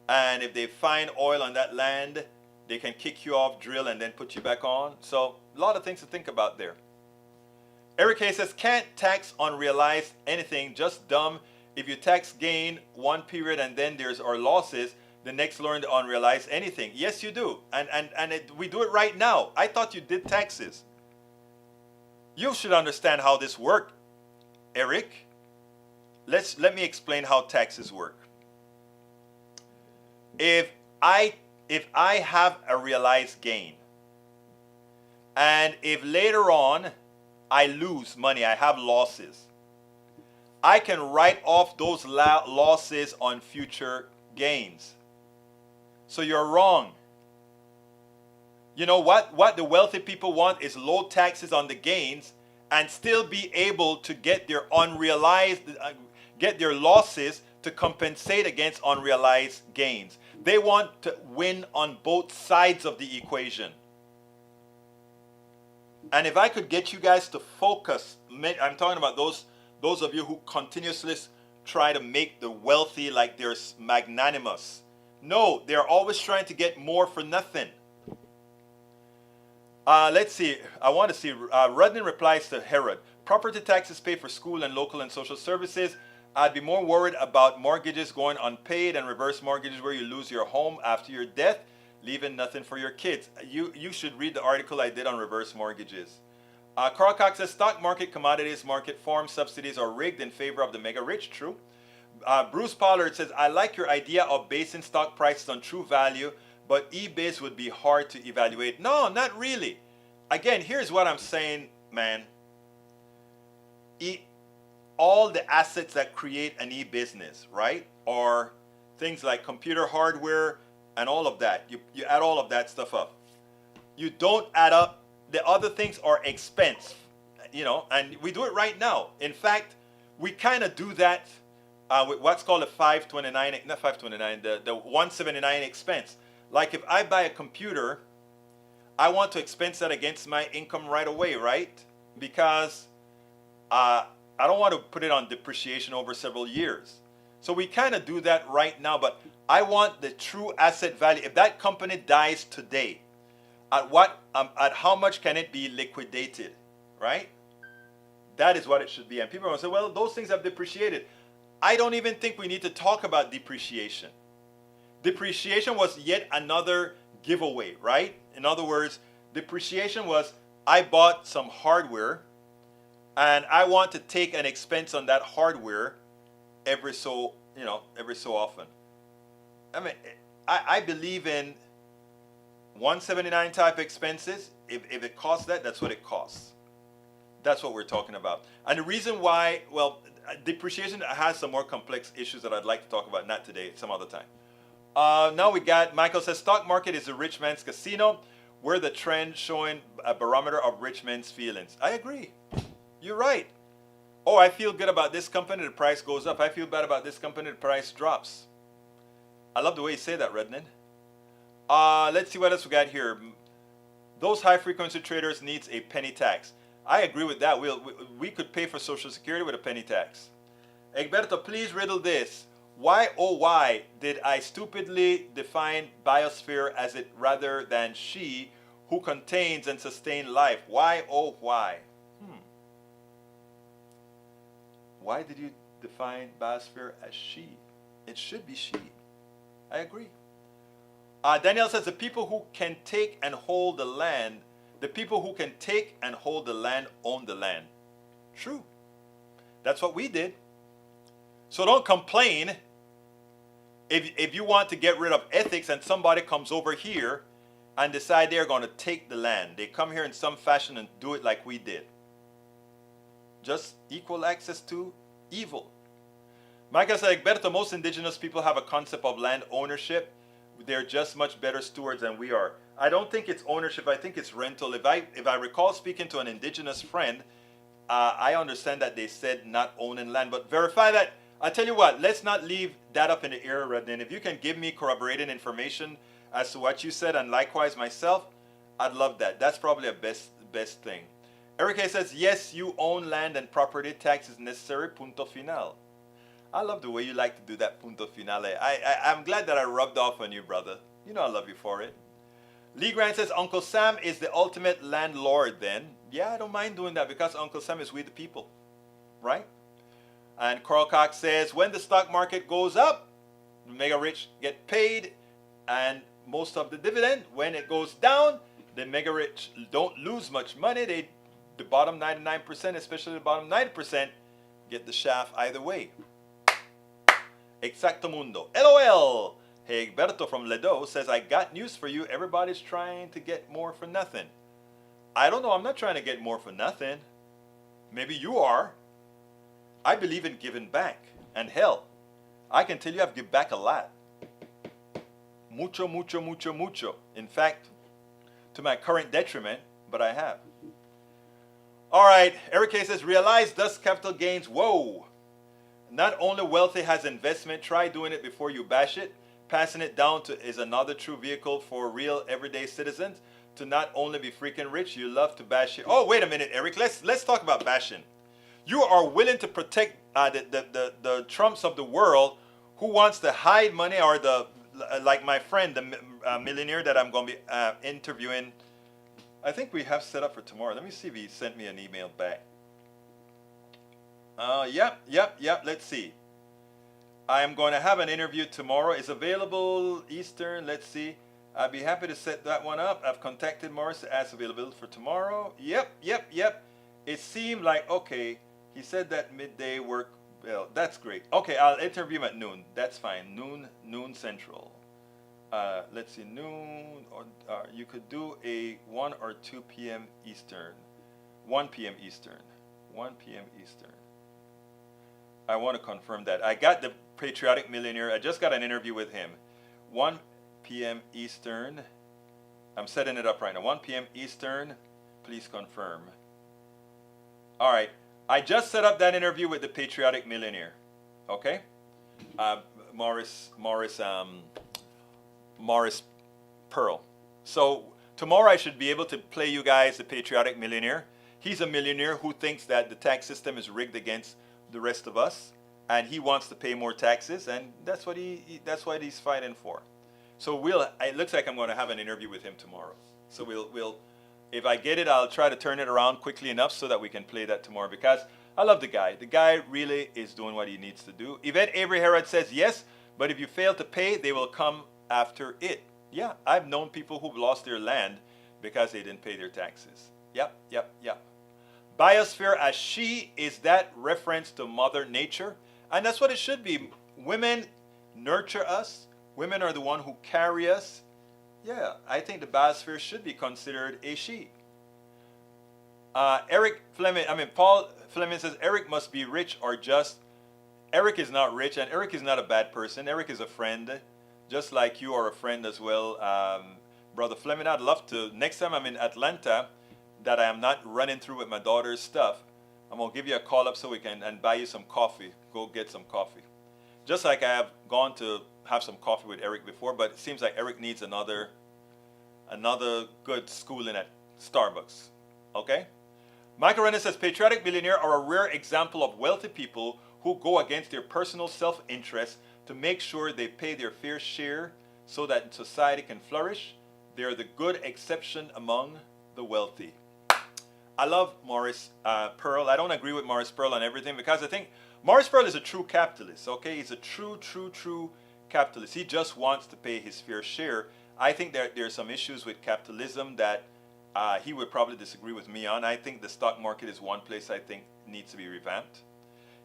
And if they find oil on that land, they can kick you off, drill, and then put you back on. So a lot of things to think about there. Eric Hayes says, can't tax unrealized anything, just dumb. If you tax gain one period and then there's our losses, the next learn to unrealize anything. Yes, you do. And we do it right now. I thought you did taxes. You should understand how this works, Eric. Let me explain how taxes work. If I have a realized gain, and if later on I lose money, I have losses, I can write off those losses on future gains. So you're wrong. You know what the wealthy people want is low taxes on the gains and still be able to get their unrealized, get their losses to compensate against unrealized gains. They want to win on both sides of the equation. And if I could get you guys to focus, I'm talking about those of you who continuously try to make the wealthy like they're magnanimous. No, they're always trying to get more for nothing. Let's see. I want to see. Rudnin replies to Herod. Property taxes pay for school and local and social services. I'd be more worried about mortgages going unpaid and reverse mortgages where you lose your home after your death, leaving nothing for your kids. You should read the article I did on reverse mortgages. Carl Cox says, stock market, commodities, market forms, subsidies are rigged in favor of the mega rich. True. Bruce Pollard says, I like your idea of basing stock prices on true value, but eBiz would be hard to evaluate. No, not really. Again, here's what I'm saying, man. All the assets that create an e-business, right, are things like computer hardware and all of that. You add all of that stuff up. You don't add up the other things are expense, and we do it right now. In fact, we kind of do that with what's called a 529, not 529, the 179 expense. Like if I buy a computer, I want to expense that against my income right away, right? Because I don't want to put it on depreciation over several years. So we kind of do that right now, but I want the true asset value. If that company dies today, at how much can it be liquidated, right? That is what it should be. And people are going to say, well, those things have depreciated. I don't even think we need to talk about depreciation. Depreciation was yet another giveaway, right? In other words, depreciation was I bought some hardware and I want to take an expense on that hardware every so often. I mean, I believe in 179 type expenses. If it costs that, that's what it costs. That's what we're talking about. And the reason why, well, depreciation has some more complex issues that I'd like to talk about, not today, some other time. Now we got, Michael says, stock market is a rich man's casino. We're the trend showing a barometer of rich men's feelings. I agree. You're right. Oh, I feel good about this company, the price goes up. I feel bad about this company, the price drops. I love the way you say that, Rednan. Let's see what else we got here. Those high frequency traders needs a penny tax. I agree with that. We could pay for Social Security with a penny tax. Egberto, please riddle this. Why, oh why, did I stupidly define biosphere as it rather than she who contains and sustains life? Why, oh why? Why did you define biosphere as she? It should be she. I agree. Daniel says the people who can take and hold the land, the people who can take and hold the land own the land. True. That's what we did. So don't complain if you want to get rid of ethics and somebody comes over here and decide they're going to take the land. They come here in some fashion and do it like we did. Just equal access to evil. Michael said, Egberto, most indigenous people have a concept of land ownership. They're just much better stewards than we are. I don't think it's ownership. I think it's rental. If I recall speaking to an indigenous friend, I understand that they said not owning land. But verify that. I'll tell you what, let's not leave that up in the air, Redden. If you can give me corroborated information as to what you said, and likewise myself, I'd love that. That's probably a best thing. Eric A says, yes, you own land and property tax is necessary, punto final. I love the way you like to do that punto finale. I'm glad that I rubbed off on you, brother. You know I love you for it. Lee Grant says, Uncle Sam is the ultimate landlord then. Yeah, I don't mind doing that because Uncle Sam is with the people, right? And Carl Cox says, when the stock market goes up, the mega rich get paid and most of the dividend. When it goes down, the mega rich don't lose much money. The bottom 99%, especially the bottom 90%, get the shaft either way. Exactamundo. LOL. Hey, Egberto from Ledo says, I got news for you. Everybody's trying to get more for nothing. I don't know. I'm not trying to get more for nothing. Maybe you are. I believe in giving back. And hell, I can tell you I've given back a lot. Mucho, mucho, mucho, mucho. In fact, to my current detriment, but I have. All right. Eric K says, realize thus capital gains. Whoa. Not only wealthy has investment, try doing it before you bash it. Passing it down to is another true vehicle for real everyday citizens to not only be freaking rich, you love to bash it. Oh, wait a minute, Eric. Let's talk about bashing. You are willing to protect the Trumps of the world who wants to hide money, or like my friend, the millionaire that I'm going to be interviewing. I think we have set up for tomorrow. Let me see if he sent me an email back. Yep. Let's see. I am going to have an interview tomorrow. It's available Eastern. Let's see. I'd be happy to set that one up. I've contacted Morris to ask availability for tomorrow. Yep. It seemed like, okay, he said that midday work. Well, that's great. Okay, I'll interview him at noon. That's fine. Noon Central. Let's see, noon, or you could do a 1 or 2 p.m. Eastern. 1 p.m. Eastern. 1 p.m. Eastern. I want to confirm that. I got the Patriotic Millionaire. I just got an interview with him. 1 p.m. Eastern. I'm setting it up right now. 1 p.m. Eastern. Please confirm. All right. I just set up that interview with the Patriotic Millionaire. Okay? Morris Pearl. So tomorrow I should be able to play you guys the Patriotic Millionaire. He's a millionaire who thinks that the tax system is rigged against the rest of us, and he wants to pay more taxes, and that's what that's what he's fighting for. So it looks like I'm going to have an interview with him tomorrow. So we'll if I get it, I'll try to turn it around quickly enough so that we can play that tomorrow, because I love the guy. The guy really is doing what he needs to do. Yvette Avery Herod says yes, but if you fail to pay, they will come after it. Yeah, I've known people who've lost their land because they didn't pay their taxes. Yep. Biosphere as she is that reference to Mother Nature. And that's what it should be. Women nurture us. Women are the one who carry us. Yeah, I think the biosphere should be considered a she. Eric Fleming, Paul Fleming says Eric must be rich or just. Eric is not rich, and Eric is not a bad person. Eric is a friend, just like you are a friend as well, Brother Fleming. I'd love to. Next time I'm in Atlanta, that I am not running through with my daughter's stuff, I'm gonna give you a call up so we can and buy you some coffee. Go get some coffee. Just like I have gone to have some coffee with Eric before, but it seems like Eric needs another good schooling at Starbucks. Okay? Michael Renner says patriotic billionaires are a rare example of wealthy people who go against their personal self-interest to make sure they pay their fair share so that society can flourish. They are the good exception among the wealthy. I love Maurice Pearl. I don't agree with Maurice Pearl on everything because I think Maurice Pearl is a true capitalist. Okay, he's a true capitalist. He just wants to pay his fair share. I think there's some issues with capitalism that he would probably disagree with me on. I think the stock market is one place I think needs to be revamped.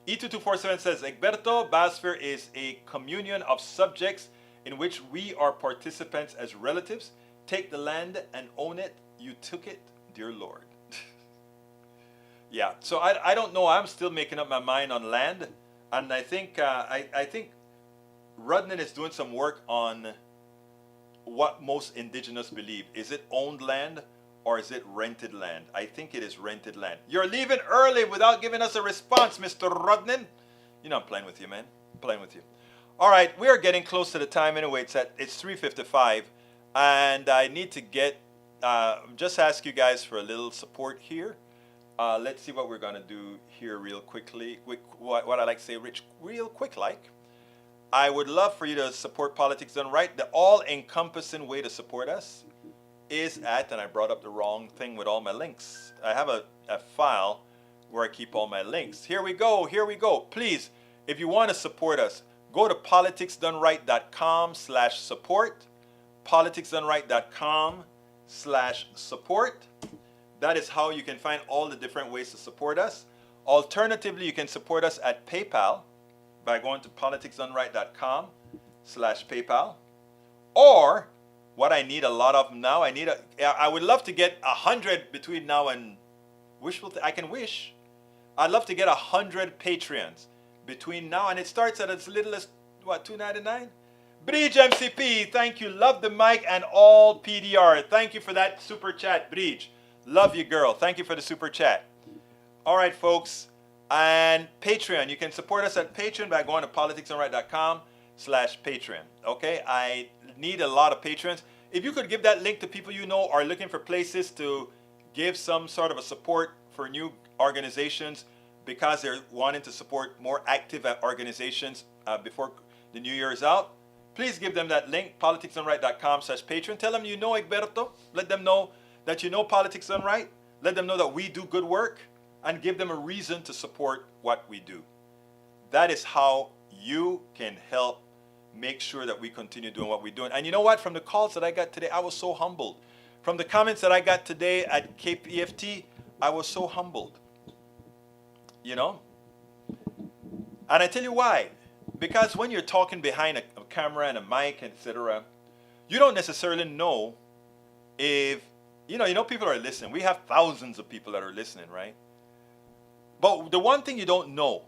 E2247 says, Egberto, Biosphere is a communion of subjects in which we are participants as relatives. Take the land and own it. You took it, dear Lord. Yeah, so I don't know. I'm still making up my mind on land. And I think Rudnan is doing some work on what most indigenous believe. Is it owned land or is it rented land? I think it is rented land. You're leaving early without giving us a response, Mr. Rudnan. You know I'm playing with you, man. I'm playing with you. All right, we are getting close to the time anyway. It's 3:55, and I need to get just ask you guys for a little support here. Let's see what we're gonna do here real quickly. What I like to say, Rich, real quick like. I would love for you to support Politics Done Right. The all-encompassing way to support us is at, and I brought up the wrong thing with all my links. I have a file where I keep all my links. Here we go. Please, if you want to support us, go to politicsdoneright.com/support. politicsdoneright.com/support. That is how you can find all the different ways to support us. Alternatively, you can support us at PayPal by going to politicsdoneright.com/PayPal. Or what I need a lot of now, I would love to get 100 between now and I can wish. I'd love to get 100 Patreons between now and it starts at as little as what, $2.99? Bridge MCP, thank you. Love the mic and all PDR. Thank you for that super chat, Bridge. Love you, girl. Thank you for the super chat. All right, folks. And Patreon. You can support us at Patreon by going to politicsdoneright.com/Patreon. Okay? I need a lot of patrons. If you could give that link to people you know are looking for places to give some sort of a support for new organizations because they're wanting to support more active organizations before the new year is out, please give them that link, politicsdoneright.com/Patreon. Tell them you know Egberto. Let them know that you know Politics Done Right. Let them know that we do good work and give them a reason to support what we do. That is how you can help make sure that we continue doing what we're doing. And you know what? From the calls that I got today, I was so humbled. From the comments that I got today at KPFT, I was so humbled. You know? And I tell you why. Because when you're talking behind a camera and a mic, etc., you don't necessarily know if, you know people are listening. We have thousands of people that are listening, right? But the one thing you don't know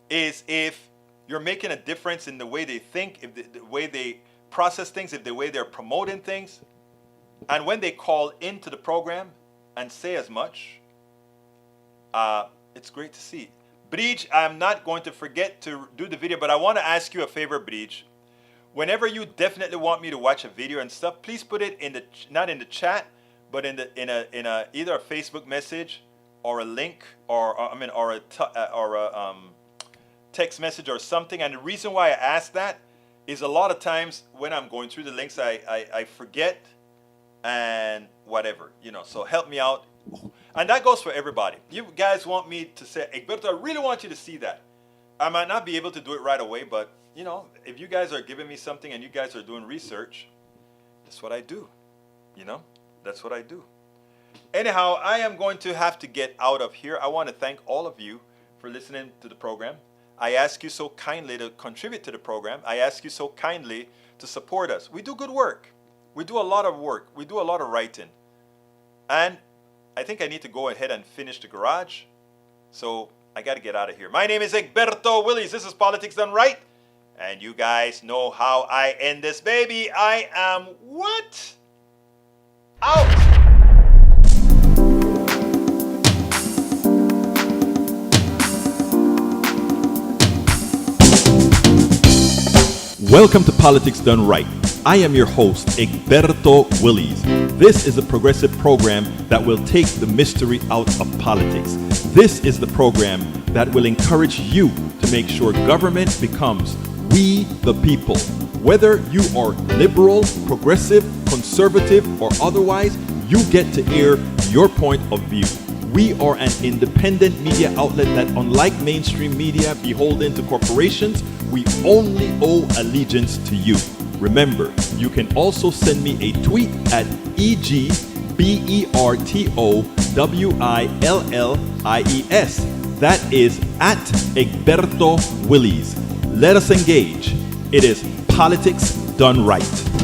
is if you're making a difference in the way they think, if the way they process things, if the way they're promoting things. And when they call into the program and say as much, it's great to see. Bridge, I'm not going to forget to do the video, but I want to ask you a favor, Bridge. Whenever you definitely want me to watch a video and stuff, please put it in the not in the chat, but in a either a Facebook message or a link or a text message or something. And the reason why I ask that is a lot of times when I'm going through the links, I forget and whatever, so help me out. And that goes for everybody. You guys want me to say, Egberto, I really want you to see that. I might not be able to do it right away, but if you guys are giving me something and you guys are doing research, that's what I do. That's what I do. Anyhow, I am going to have to get out of here. I want to thank all of you for listening to the program. I ask you so kindly to contribute to the program. I ask you so kindly to support us. We do good work. We do a lot of work. We do a lot of writing. And I think I need to go ahead and finish the garage. So I got to get out of here. My name is Egberto Willies. This is Politics Done Right. And you guys know how I end this baby. I am what? Out! Welcome to Politics Done Right. I am your host, Egberto Willies. This is a progressive program that will take the mystery out of politics. This is the program that will encourage you to make sure government becomes we the people. Whether you are liberal, progressive, conservative, or otherwise, you get to air your point of view. We are an independent media outlet that, unlike mainstream media beholden to corporations, we only owe allegiance to you. Remember, you can also send me a tweet at EGBERTOWILLIES. That is at Egberto Willies. Let us engage. It is Politics Done Right.